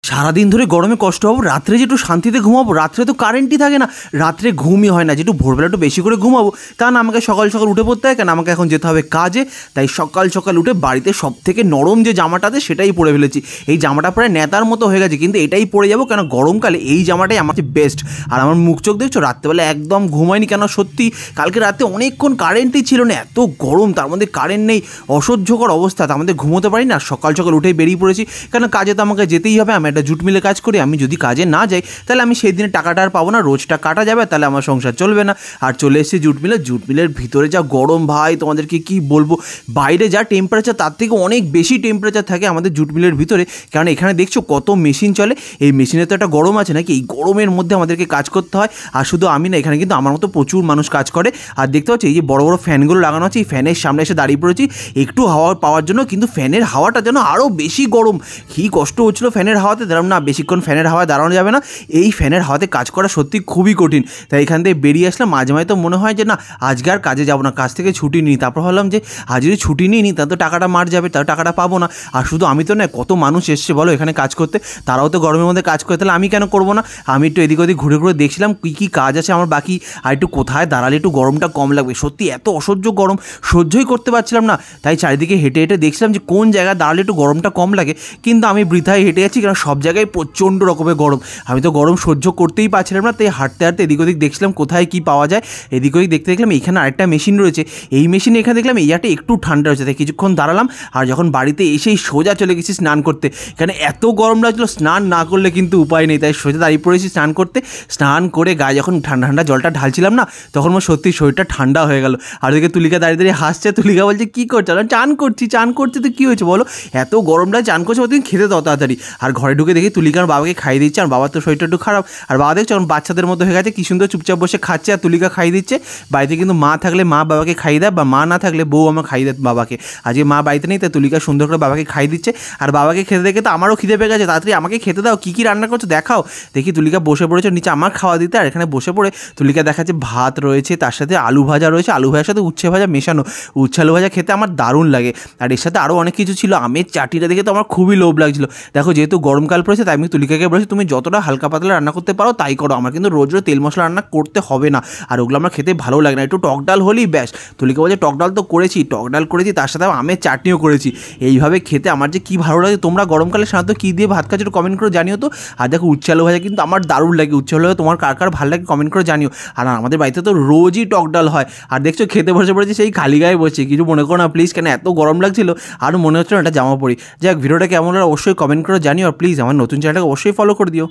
সারাদিন ধরে গরমে কষ্ট হবো, রাত্রে যে একটু শান্তিতে ঘুমাবো। রাত্রে তো কারেন্টই থাকে না, রাত্রে ঘুমই হয় না। যে একটু ভোরবেলা একটু বেশি করে ঘুমাবো, তা না আমাকে সকাল সকাল উঠে পড়তে হয়, কেন আমাকে এখন যেতে হবে কাজে। তাই সকাল সকাল উঠে বাড়িতে সব থেকে নরম যে জামাটাতে সেটাই পরে ফেলেছি। এই জামাটা প্রায় নেতার মতো হয়ে গেছে, কিন্তু এটাই পরে যাবো, কেন গরমকালে এই জামাটাই আমার বেস্ট। আর আমার মুখ চোখ দেখছো, রাত্রেবেলা একদম ঘুমায়নি, কেন সত্যি কালকে রাতে অনেকক্ষণ কারেন্টই ছিল না, এত গরম, তার মধ্যে কারেন্ট নেই, অসহ্যকর অবস্থা। তার মধ্যে ঘুমোতে পারি না, সকাল সকাল উঠেই বেরিয়ে পড়েছি, কেন কাজে তো আমাকে যেতেই হবে। আমি একটা জুট মিলে কাজ করি, আমি যদি কাজে না যাই তাহলে আমি সেই দিনে টাকাটা আর পাবো না, রোজটা কাটা যাবে, তাহলে আমার সংসার চলবে না। আর চলে এসেছি জুট মিলে। জুট মিলের ভিতরে যা গরম ভাই, তোমাদেরকে কি বলবো। বাইরে যা টেম্পারেচার তার থেকে অনেক বেশি টেম্পারেচার থাকে আমাদের জুট মিলের ভিতরে, কারণ এখানে দেখছো কত মেশিন চলে। এই মেশিনে তো একটা গরম আছে নাকি, এই গরমের মধ্যে আমাদেরকে কাজ করতে হয়। আর শুধু আমি না, এখানে কিন্তু আমার মতো প্রচুর মানুষ কাজ করে। আর দেখতে পাচ্ছি এই যে বড় বড় ফ্যানগুলো লাগানো আছে, এই ফ্যানের সামনে এসে দাঁড়িয়ে পড়েছি একটু হাওয়া পাওয়ার জন্য, কিন্তু ফ্যানের হাওয়াটা যেন আরও বেশি গরম। কী কষ্ট হচ্ছিলো ফ্যানের হাওয়াতে, দাঁড়াম না, বেশিক্ষণ ফ্যানের হাওয়ায় দাঁড়ানো যাবে না, এই ফ্যানের হাওয়াতে কাজ করা সত্যি খুবই কঠিন। তাই এখান থেকে বেরিয়ে আসলাম। মাঝে মাঝে তো মনে হয় যে না, আজকে আর কাজে যাবো না, কাজ থেকে ছুটি নিই। তারপর ভাবলাম যে আজ যদি ছুটি নিই তা তো টাকাটা মার যাবে, তাও টাকাটা পাবো না। আর শুধু আমি তো নয়, কত মানুষ এসছে বলো এখানে কাজ করতে, তারাও তো গরমের মধ্যে কাজ করে, তাহলে আমি কেন করবো না। আমি একটু এদিক ওদিক ঘুরে ঘুরে দেখছিলাম কী কী কাজ আছে আমার বাকি, আর একটু কোথায় দাঁড়ালে একটু গরমটা কম লাগবে। সত্যি এত অসহ্য গরম, সহ্যই করতে পারছিলাম না। তাই চারিদিকে হেঁটে হেঁটে দেখছিলাম যে কোন জায়গায় দাঁড়ালে একটু গরমটা কম লাগে, কিন্তু আমি বৃথায় হেঁটে যাচ্ছি, কারণ সব জায়গায় প্রচণ্ড রকমের গরম। আমি তো গরম সহ্য করতেই পারছিলাম না। তাই হাঁটতে হাঁটতে এদিক ওদিক দেখছিলাম কোথায় কী পাওয়া যায়। এদিক ওদিক দেখতে দেখলাম এখানে আরেকটা মেশিন রয়েছে, এই মেশিনে এখানে দেখলাম এই জায়গাটা একটু ঠান্ডা হয়েছে। তাই কিছুক্ষণ দাঁড়ালাম, আর যখন বাড়িতে এসেই সোজা চলে গেছি স্নান করতে, কারণ এত গরম লাগছিলো, স্নান না করলে কিন্তু উপায় নেই। তাই সোজা দাঁড়িয়ে পড়েছি স্নান করতে। স্নান করে গায়ে যখন ঠান্ডা ঠান্ডা জলটা ঢালছিলাম না, তখন আমার সত্যি শরীরটা ঠান্ডা হয়ে গেল। আর ওদিকে তুলিকা দাঁড়িয়ে দাঁড়িয়ে হাসছে। তুলিকা বলছে কী করছো? চান করছি। চান করছি তো কী হয়েছে বলো, এত গরমটা চান করছে, ওদিন খেতে দাও তাড়াতাড়ি। আর ঘরে ঢুকে দেখি তুলিকার বাবাকে খাইয়ে দিচ্ছে, আর বাবার তো শরীরটা একটু খারাপ। আর বাবা দেখছো এখন বাচ্চাদের মতো হয়ে গেছে, কী সুন্দর চুপচাপ বসে খাচ্ছে, আর তুলিকা খাইয়ে দিচ্ছে। বাড়িতে কিন্তু মা থাকলে মা বাবাকে খাইয়ে দেয়, বা মা না থাকলে বউ আমার খাইয়ে দেয় বাবাকে। আজকে মা বাড়িতে নেই, তাই তুলিকা সুন্দর করে বাবাকে খাইয়ে দিচ্ছে। আর বাবাকে খেতে দেখে তো আমারও খিদে পেয়ে গেছে, তাড়াতাড়ি আমাকে খেতে দাও, কী কী রান্না করছো দেখাও। দেখি তুলিকা বসে পড়েছে নিচে আমার খাওয়া দিতে, আর এখানে বসে পড়ে তুলিকা দেখাচ্ছে ভাত রয়েছে, তার সাথে আলু ভাজা রয়েছে, আলু ভাজার সাথে উচ্ছে ভাজা মেশানো। উচ্ছে আলু ভাজা খেতে আমার দারুণ লাগে। আর এর সাথে আরও অনেক কিছু ছিল, আমের চাটিটা দেখে তো আমার খুবই লোভ লাগছিলো। দেখো যেহেতু গরমকাল পড়েছে, তাই আমি তুলিকাকে বলেছি তুমি যতটা হালকা পাতলা রান্না করতে পারো তাই করো, আমার কিন্তু রোজ রোজ তেল মশলা রান্না করতে হবে না, আর ওগুলো আমার খেতে ভালো লাগে না, একটু টক ডাল হলেই ব্যাস। তুলিকা বলছে টক ডাল তো করেছি, টক ডাল করেছি, তার সাথে আমের চাটনিও করেছি। এইভাবে খেতে আমার যে কী ভালো লাগে। তোমরা গরমকালে সাধারণত কী দিয়ে ভাত খাচ্ছ একটু কমেন্ট করে জানিও তো। আর দেখো উচ্ছে আলু ভাজা কিন্তু আমার দারুণ লাগে। উচ্ছে আলু ভাজা তোমার কার কার ভালো লাগে কমেন্ট করে জানিও। আর আমাদের বাড়িতে তো রোজই টক ডাল হয়। আর দেখছো খেতে বসে পড়েছি সেই খালি গায়ে বসে, কিছু মনে করো না প্লিজ, কেন এত গরম লাগছিল আর মনে হচ্ছিল একটা জামা পরি। যাক, ভিডিওটা কেমন হলো অবশ্যই কমেন্ট করে জানিও, আর প্লিজ আমার নতুন চ্যানেলটাকে অবশ্যই ফলো করে দিও।